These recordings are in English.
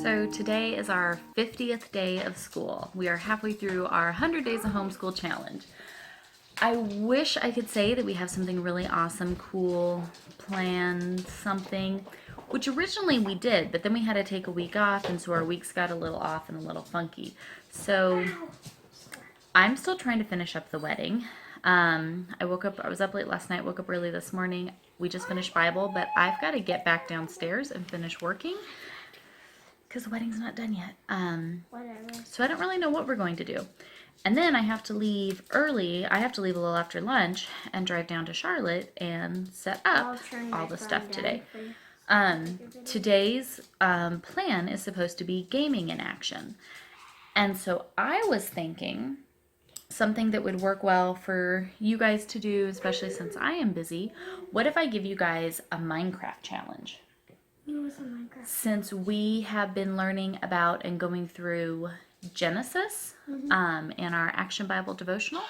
So today is our 50th day of school. We are halfway through our 100 Days of Homeschool Challenge. I wish I could say that we have something really awesome, cool, planned, something, which originally we did, but then we had to take a week off, and so our weeks got a little off and a little funky. So I'm still trying to finish up the wedding. I was up late last night, woke up early this morning. We just finished Bible, but I've got to get back downstairs and finish working because the wedding's not done yet. Whatever. So I don't really know what we're going to do. And then I have to leave early. I have to leave a little after lunch and drive down to Charlotte and set up all the stuff today. Today's plan is supposed to be gaming in action. And so I was thinking something that would work well for you guys to do, especially since I am busy. What if I give you guys a Minecraft challenge? Since we have been learning about and going through Genesis in our Action Bible devotional,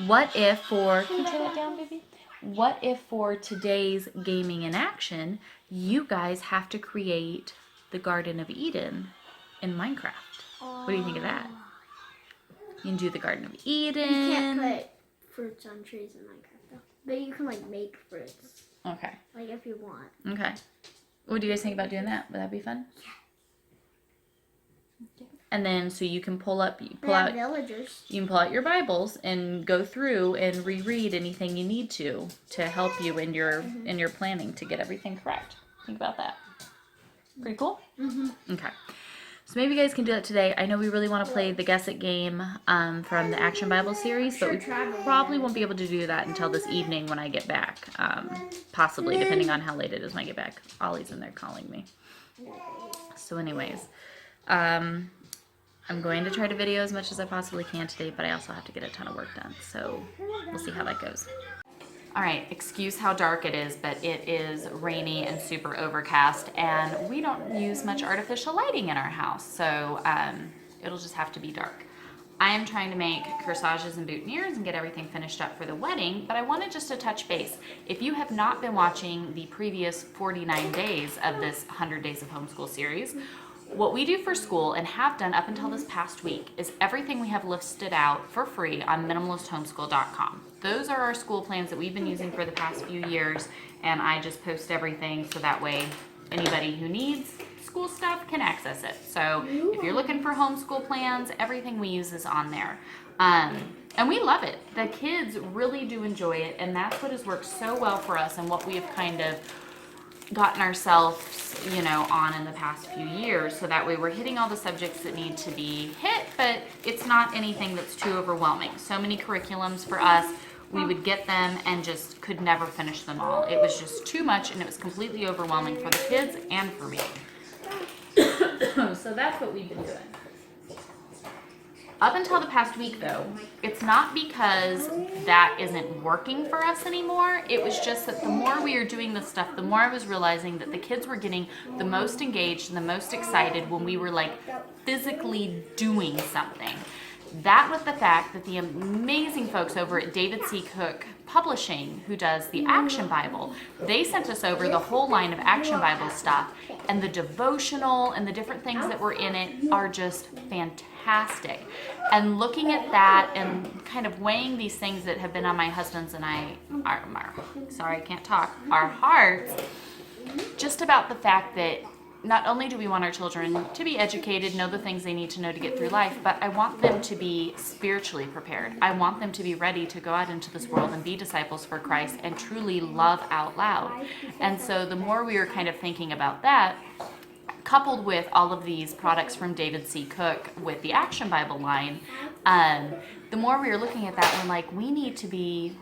what if for, can you turn that down, baby? What if for today's gaming in action, you guys have to create the Garden of Eden in Minecraft? What do you think of that? You can do the Garden of Eden. You can't put fruits on trees in Minecraft though. But you can make fruits. Okay. If you want. Okay. What do you guys think about doing that? Would that be fun? Yeah. And then so you can pull out villagers. You can pull out your Bibles and go through and reread anything you need to help you in your planning to get everything correct. Think about that. Pretty cool? Okay. So maybe you guys can do that today. I know we really want to play the Guess It game from the Action Bible series, but we probably won't be able to do that until this evening when I get back. Possibly, depending on how late it is when I get back. Ollie's in there calling me. So anyways, I'm going to try to video as much as I possibly can today, but I also have to get a ton of work done. So we'll see how that goes. All right, excuse how dark it is, but it is rainy and super overcast, and we don't use much artificial lighting in our house, so it'll just have to be dark. I am trying to make corsages and boutonnieres and get everything finished up for the wedding, but I wanted just to touch base. If you have not been watching the previous 49 days of this 100 Days of Homeschool series, what we do for school and have done up until this past week is everything we have listed out for free on minimalisthomeschool.com. Those are our school plans that we've been using for the past few years, and I just post everything so that way anybody who needs school stuff can access it. So if you're looking for homeschool plans, everything we use is on there. And we love it. The kids really do enjoy it, and that's what has worked so well for us and what we have kind of gotten ourselves, on in the past few years, so that way we're hitting all the subjects that need to be hit, but it's not anything that's too overwhelming. So many curriculums for us, we would get them and just could never finish them all. It was just too much, and it was completely overwhelming for the kids and for me. So that's what we've been doing. Up until the past week, though, it's not because that isn't working for us anymore. It was just that the more we were doing this stuff, the more I was realizing that the kids were getting the most engaged and the most excited when we were physically doing something. That was the fact that the amazing folks over at David C. Cook Publishing, who does the Action Bible, they sent us over the whole line of Action Bible stuff, and the devotional and the different things that were in it are just fantastic. And looking at that and kind of weighing these things that have been on my husband's and our hearts, just about the fact that not only do we want our children to be educated, know the things they need to know to get through life, but I want them to be spiritually prepared. I want them to be ready to go out into this world and be disciples for Christ and truly love out loud. And so the more we were kind of thinking about that, coupled with all of these products from David C. Cook with the Action Bible line, the more we were looking at that, we're like, we need to be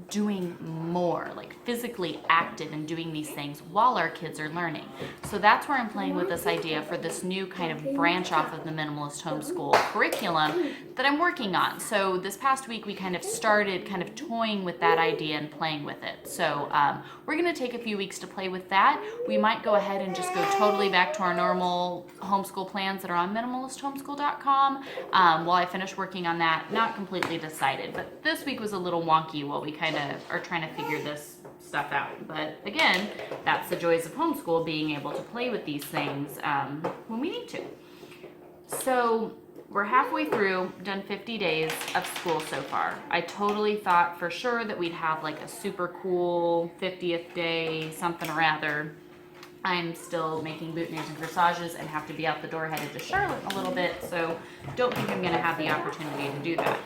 doing more, physically active and doing these things while our kids are learning. So that's where I'm playing with this idea for this new kind of branch off of the Minimalist Homeschool curriculum that I'm working on. So this past week we kind of started toying with that idea and playing with it. So we're going to take a few weeks to play with that. We might go ahead and just go totally back to our normal homeschool plans that are on minimalisthomeschool.com while I finish working on that. Not completely decided, but this week was a little wonky while we kind of are trying to figure this stuff out. But again, that's the joys of homeschool, being able to play with these things when we need to. So we're halfway through, done 50 days of school so far. I totally thought for sure that we'd have like a super cool 50th day, something or other. I'm still making boutonnieres and corsages and have to be out the door headed to Charlotte in a little bit, so don't think I'm going to have the opportunity to do that.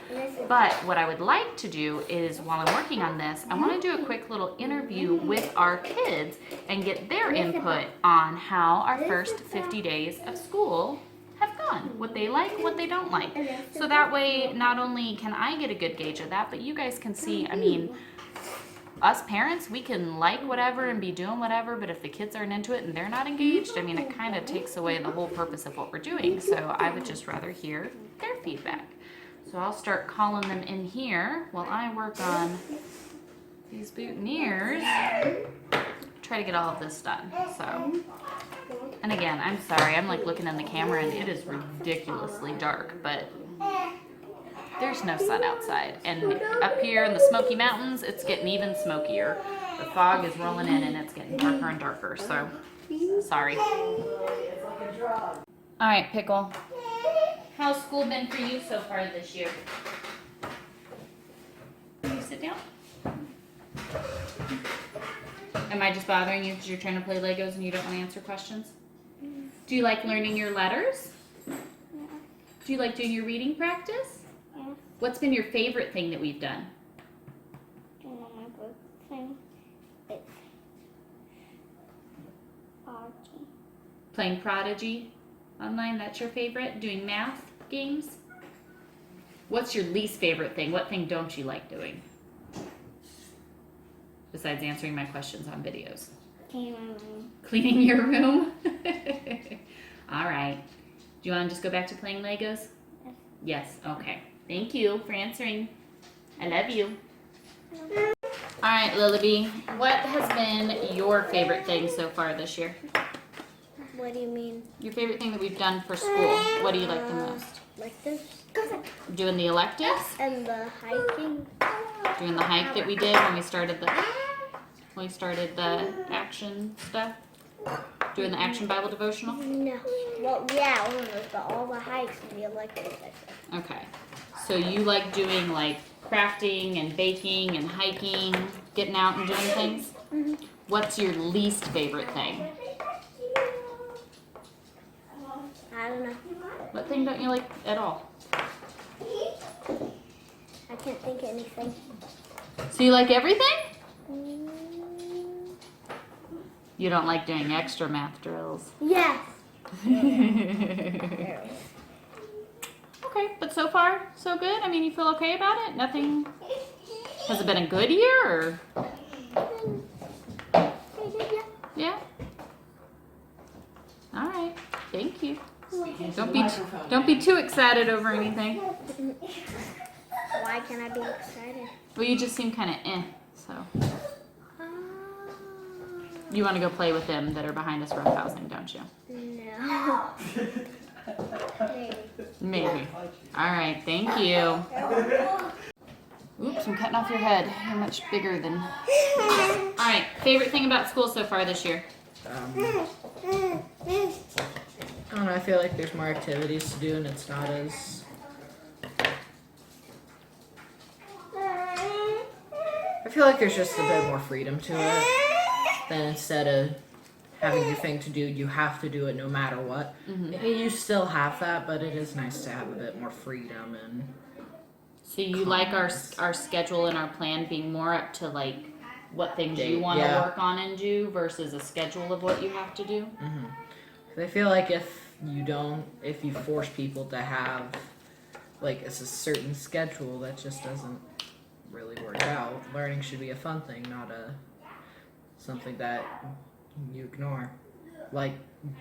But what I would like to do is, while I'm working on this, I want to do a quick little interview with our kids and get their input on how our first 50 days of school have gone, what they like, what they don't like. So that way, not only can I get a good gauge of that, but you guys can see, I mean, us parents, we can like whatever and be doing whatever, but if the kids aren't into it and they're not engaged, I mean, it kind of takes away the whole purpose of what we're doing. So I would just rather hear their feedback. So I'll start calling them in here while I work on these boutonnieres. Try to get all of this done. So, and again, I'm sorry, I'm like looking in the camera and it is ridiculously dark, but there's no sun outside. And up here in the Smoky Mountains, it's getting even smokier. The fog is rolling in and it's getting darker and darker, so sorry. All right, Pickle. How's school been for you so far this year? Can you sit down? Am I just bothering you because you're trying to play Legos and you don't want to answer questions? Do you like learning your letters? Do you like doing your reading practice? What's been your favorite thing that we've done? Doing all my book thing. It's Prodigy. Playing Prodigy online, that's your favorite? Doing math games? What's your least favorite thing? What thing don't you like doing? Besides answering my questions on videos. Cleaning my room. Cleaning your room? All right. Do you want to just go back to playing Legos? Yes. Yes, okay. Thank you for answering. I love you. All right, Willoughby, what has been your favorite thing so far this year? What do you mean? Your favorite thing that we've done for school. What do you like the most? Like this? Doing the electives? And the hiking. Doing the hike that we did when we started the action stuff? Doing the action Bible devotional? No. Well, yeah, one of those, but all the hikes and the electives, I said. Okay. So you like doing like crafting and baking and hiking, getting out and doing things? Mm-hmm. What's your least favorite thing? I don't know. What thing don't you like at all? I can't think of anything. So you like everything? Mm, You don't like doing extra math drills. yes. Okay, but so far, so good? I mean, you feel okay about it? Nothing? Has it been a good year, or? Yeah? All right, thank you. Don't be too excited over anything. Why can't I be excited? Well, you just seem kind of so. You want to go play with them that are behind us roughhousing, don't you? No. Maybe. All right, thank you. Oops, I'm cutting off your head. You're much bigger than... All right, favorite thing about school so far this year? I don't know, I feel like there's more activities to do and it's not as... I feel like there's just a bit more freedom to it than instead of having your thing to do, you have to do it no matter what. Mm-hmm. You still have that, but it is nice to have a bit more freedom and... So you like our schedule and our plan being more up to like what things you want to work on and do versus a schedule of what you have to do? I feel like if you force people to have like it's a certain schedule, that just doesn't really work out. Learning should be a fun thing, not something that you ignore. Like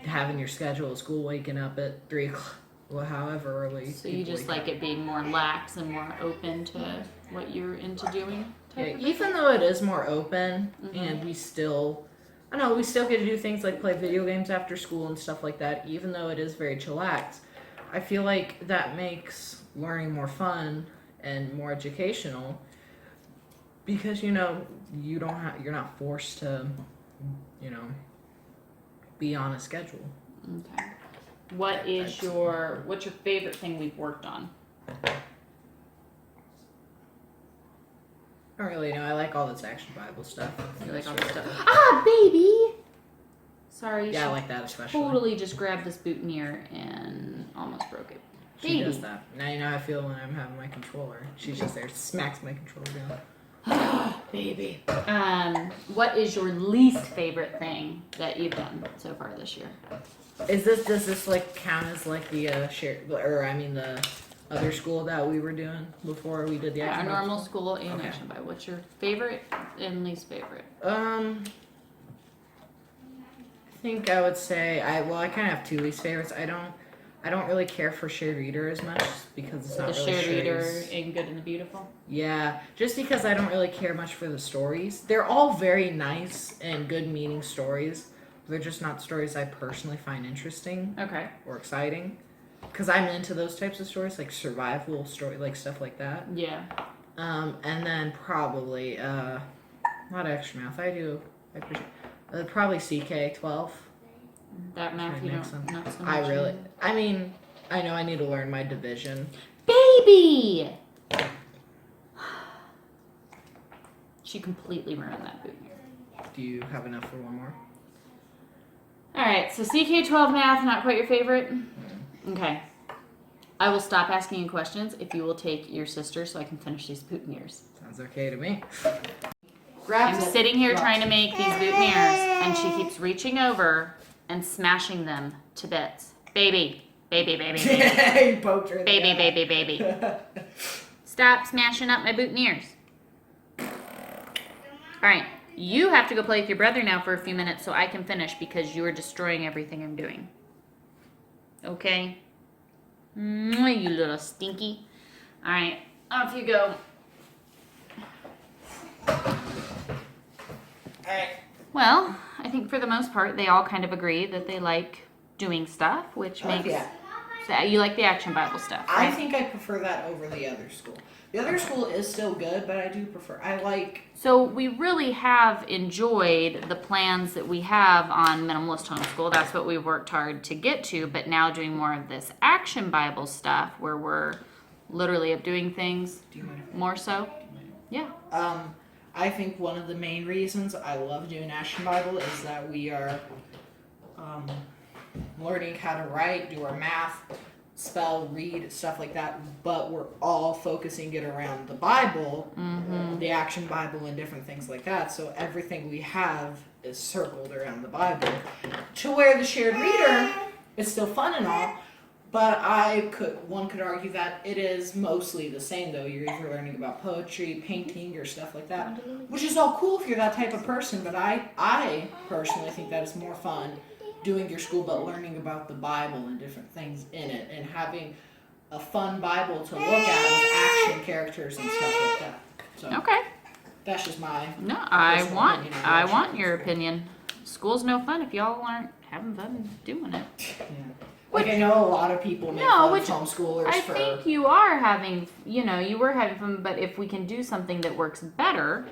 having your schedule at school, waking up at 3 o'clock, well, however early. So you just like it being more lax and more open to what you're into doing? Yeah, even though it is more open and we still get to do things like play video games after school and stuff like that, even though it is very chillaxed, I feel like that makes learning more fun and more educational Because you know you're not forced to, be on a schedule. Okay. What's your favorite thing we've worked on? I don't really know. I like all this Action Bible stuff. You like all this stuff? Ah, baby! Sorry. Yeah, I like that especially. Totally just grabbed this boutonniere and almost broke it. She Baby. does that. Now you know how I feel when I'm having my controller. She's just there, smacks my controller down. Baby. What is your least favorite thing that you've done so far this year? Does this like count as like the the other school that we were doing before we did the Our Action Bible normal stuff? school and Okay. Action Bible. What's your favorite and least favorite? I think I would say I kind of have two least favorites. I don't really care for shared reader as much because it's not The really shared reader shares. in Good and the Beautiful. Yeah, just because I don't really care much for the stories. They're all very nice and good meaning stories. They're just not stories I personally find interesting Okay. or exciting. Because I'm into those types of stories, like survival story, like stuff like that. Yeah. And then probably not extra math. I appreciate probably CK12. That math Trying you to make don't some- not so much. I know I need to learn my division. Baby! She completely ruined that boutonniere. Do you have enough for one more? Alright, so CK12 math, not quite your favorite? Okay. I will stop asking you questions if you will take your sister so I can finish these boutonnieres. Sounds okay to me. I'm sitting here trying to make these boutonnieres, and she keeps reaching over and smashing them to bits. Baby. Baby, baby, baby. You poked her in the Baby, eye. baby, baby. Stop smashing up my boutonnieres. Alright, you have to go play with your brother now for a few minutes so I can finish because you are destroying everything I'm doing. Okay? Mwah, you little stinky. Alright, off you go. Alright. Well, I think for the most part, they all kind of agree that they like doing stuff, which makes... Yeah. So you like the Action Bible stuff, I right? think I prefer that over the other school. The other school is still good, but I do prefer. I like. So we really have enjoyed the plans that we have on Minimalist Homeschool. That's what we've worked hard to get to, but now doing more of this Action Bible stuff where we're literally up doing things Do you mind? more so. Yeah. I think one of the main reasons I love doing Action Bible is that we are learning how to write, do our math, spell, read, stuff like that, but we're all focusing it around the Bible, the Action Bible, and different things like that. So everything we have is circled around the Bible. To where the shared reader is still fun and all, but one could argue that it is mostly the same though. You're either learning about poetry, painting, or stuff like that, which is all cool if you're that type of person, but I personally think that is more fun doing your school, but learning about the Bible and different things in it, and having a fun Bible to look at with action characters and stuff like that. So Okay. that's just my. No, I personal want opinion on I Action want Bible your stuff. opinion. School's no fun if y'all aren't having fun doing it. Yeah. Like I know a lot of people make No, fun which of homeschoolers I for. think you are having, you were having fun, but if we can do something that works better,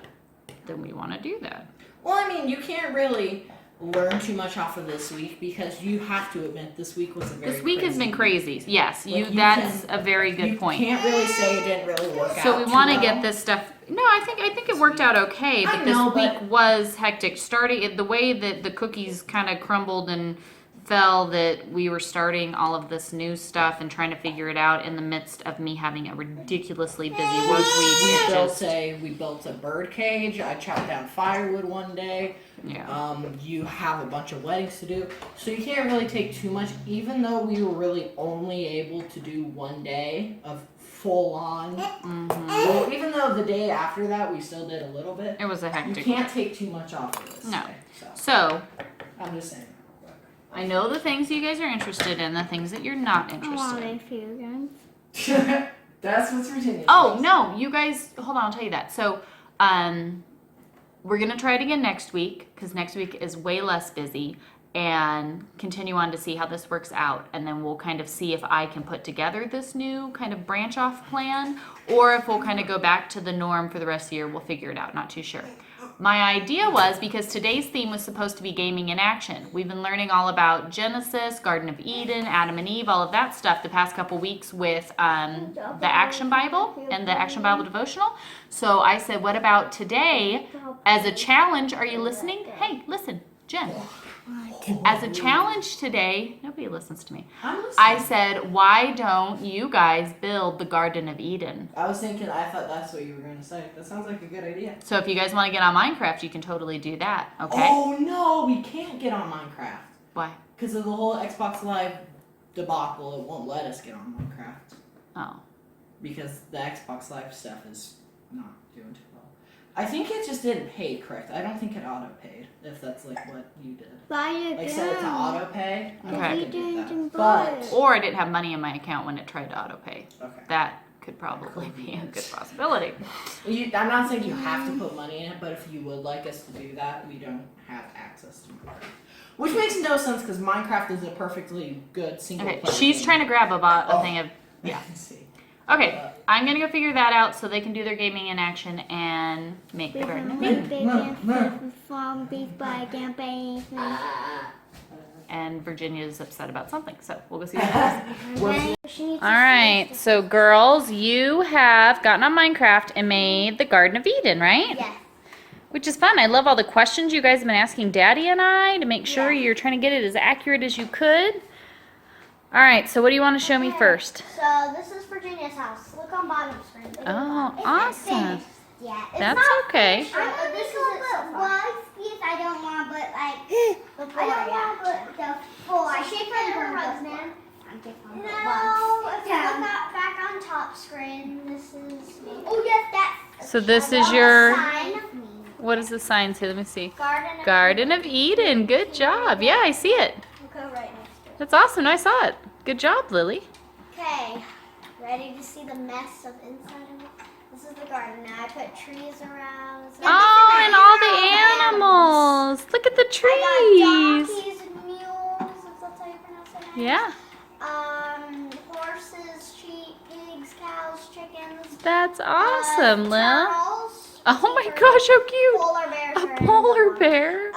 then we want to do that. Well, I mean, you can't really learn too much off of this week because you have to admit this week was a very. This week has crazy been crazy. Yes, Like, that's a very good you point. can't really say it didn't really work out. So we too want to well. get this stuff. No, I think it worked out okay, but I know, this but- week was hectic. Starting the way that the cookies kind of crumbled and fell, that we were starting all of this new stuff and trying to figure it out in the midst of me having a ridiculously busy work week. We built a bird cage. I chopped down firewood one day. Yeah. You have a bunch of weddings to do, so you can't really take too much. Even though we were really only able to do one day of full on. Well, even though the day after that we still did a little bit. It was a You hectic. can't take too much off of this. No. day, so So I'm just saying. I know the things you guys are interested in, the things that you're not I want interested my in. few guns. That's what's Virginia. Oh says. no, you guys, hold on, I'll tell you that. So, we're gonna try it again next week because next week is way less busy, and continue on to see how this works out. And then we'll kind of see if I can put together this new kind of branch off plan, or if we'll kind of go back to the norm for the rest of the year. We'll figure it out, not too sure. My idea was, because today's theme was supposed to be gaming in action. We've been learning all about Genesis, Garden of Eden, Adam and Eve, all of that stuff the past couple weeks with the Action Bible and the Action Bible devotional. So I said, what about today as a challenge? Are you listening? Hey, listen, Jen. As a challenge today, nobody listens to me. I said, why don't you guys build the Garden of Eden? I thought that's what you were going to say. That sounds like a good idea. So if you guys want to get on Minecraft, you can totally do that, okay? Oh, no, we can't get on Minecraft. Why? Because of the whole Xbox Live debacle, it won't let us get on Minecraft. Oh. Because the Xbox Live stuff is not doing too well. I think it just didn't pay correct. I don't think it auto-paid, if that's like what you did. Buy again. Like set it to auto-pay. I don't Okay. think it did that. But, Or I didn't have money in my account when it tried to auto-pay. okay. That could probably be a good possibility. I'm not saying you have to put money in it, but if you would like us to do that, we don't have access to Minecraft. Which makes no sense because Minecraft is a perfectly good single Okay, player she's game. trying to grab a thing of, yeah. I see. Okay, I'm going to go figure that out so they can do their gaming in action and make the Garden of Eden. And Virginia's upset about something, so we'll go see what happens. All right, so girls, you have gotten on Minecraft and made the Garden of Eden, right? Yes. Which is fun. I love all the questions you guys have been asking Daddy and I to make sure you're trying to get it as accurate as you could. All right, so what do you want to show me first? So this is Virginia's house. Look on bottom screen. Oh, It's awesome. finished. Yeah, it's That's not okay. finished, but this is it so far. I don't want, but like the floor. I don't want, but the floor. I shake my rugs, man. No, if you look back on top screen, this is. Oh yes, that's. So this is your, sign. what does the sign say? Let me see. Garden. Garden of Eden. Good job. Yeah, I see it. We'll go right next to it. That's awesome. I saw it. Good job, Lily. Okay, ready to see the mess of inside of it? This is the garden. Now I put trees around. Oh, and all the animals. Look at the I got trees. donkeys and mules, if that's how you pronounce it. Yeah, Horses, sheep, pigs, cows, chickens. that's awesome, Lil. Turtles. Oh my gosh, how cute. Polar bears. are A in polar the one. bear.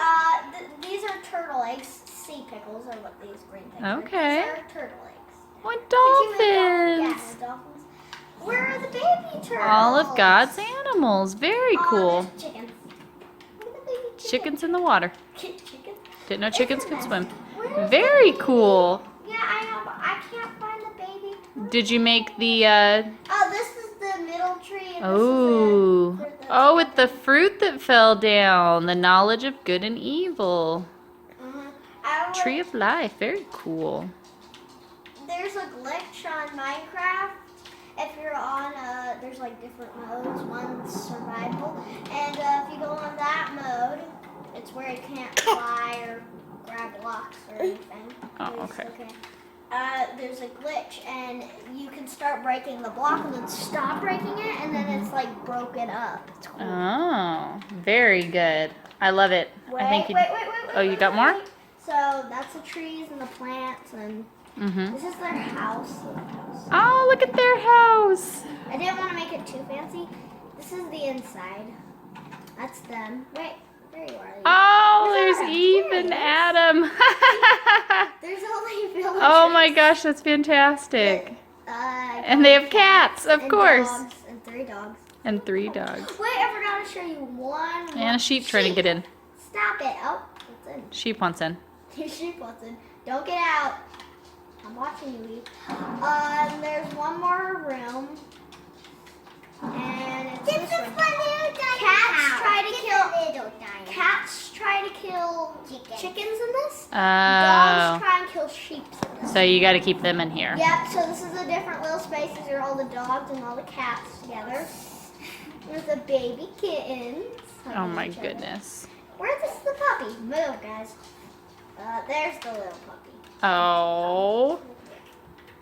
These are turtle eggs. Sea pickles are what these green things are. Okay. These are turtle eggs. What Could you make dolphins? Yeah, dolphins. Where are the baby turtles? All of God's animals. Very Oh, cool. there's chickens. Look at the baby chicken. Chickens in the water. Chickens. Didn't know chickens could swim. Where's Very the baby? cool. Yeah, I know, but I can't find the baby. Did you make the, Oh, this is the middle tree. And oh, this is the oh, with the fruit that fell down. The knowledge of good and evil. Tree of life. Very cool. There's a glitch on Minecraft. If you're on, there's like different modes. One's survival, and if you go on that mode, it's where you can't fly or grab blocks or anything. Oh, okay. There's a glitch, and you can start breaking the block, and then stop breaking it, and then it's like broken up. It's cool. Oh, very good. I love it. I think you. Wait. Oh, you got more? So that's the trees and the plants, and this is their house. Oh, look at their house. I didn't want to make it too fancy. This is the inside. That's them. Wait, there you are. Oh, Where's there's Adam? Eve There and he is. Adam. There's only villagers. Oh my gosh, that's fantastic. And they have cats, of course. Dogs, and 3 dogs. And 3 dogs. Wait, I forgot to show you one. And a sheep trying to get in. Stop it. Oh, it's in. Sheep wants in. Your sheep wants in. Don't get out. I'm watching you eat. There's one more room. And it's this is room. Cats try to kill chickens in this. Dogs try and kill sheep in this. So you got to keep them in here. Yep, so this is a different little space. These are all the dogs and all the cats together. There's the baby kittens. Oh my goodness. Where's the puppy? Move, guys. There's the little puppy. Oh.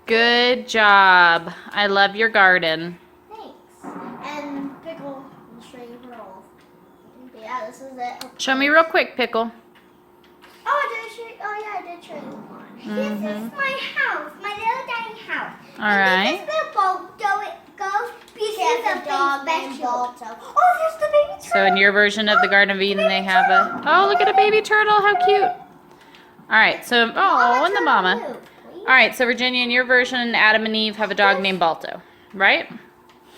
Good job. I love your garden. Thanks. And Pickle will show you her all. Yeah, this is it. Show me real quick, Pickle. Oh, did I show you? Oh, This is my house, my little tiny house. All right. This is the boat, so it goes pieces of dog special. Oh, there's the baby turtle. So in your version of the Garden of Eden, they have a, oh, look at a baby turtle. How cute. All right, so, oh, and the mama. All right, so Virginia, in your version, Adam and Eve have a dog named Balto, right?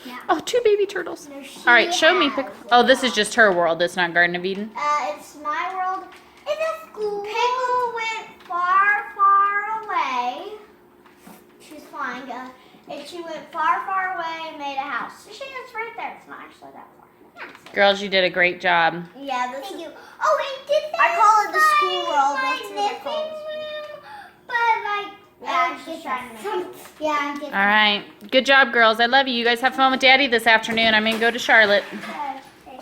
Yeah. Oh, 2 baby turtles. All right, show me. Oh, this is just her world. It's not Garden of Eden. It's my world. It's a school. Pickle went far, far away. She's flying. And she went far, far away and made a house. She is right there. It's not actually that far. Yeah. Girls, you did a great job. Yeah, this is. Oh, and did I call it the school world? That's what I room, but like. Yeah, I'm just trying to make it. Yeah, I'm just. All right. Good job, girls. I love you. You guys have fun with Daddy this afternoon. I'm going to go to Charlotte.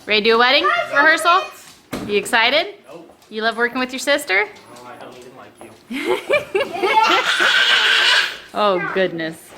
Ready to do a wedding rehearsal? You excited? Nope. You love working with your sister? No, I don't even like you. Oh, goodness.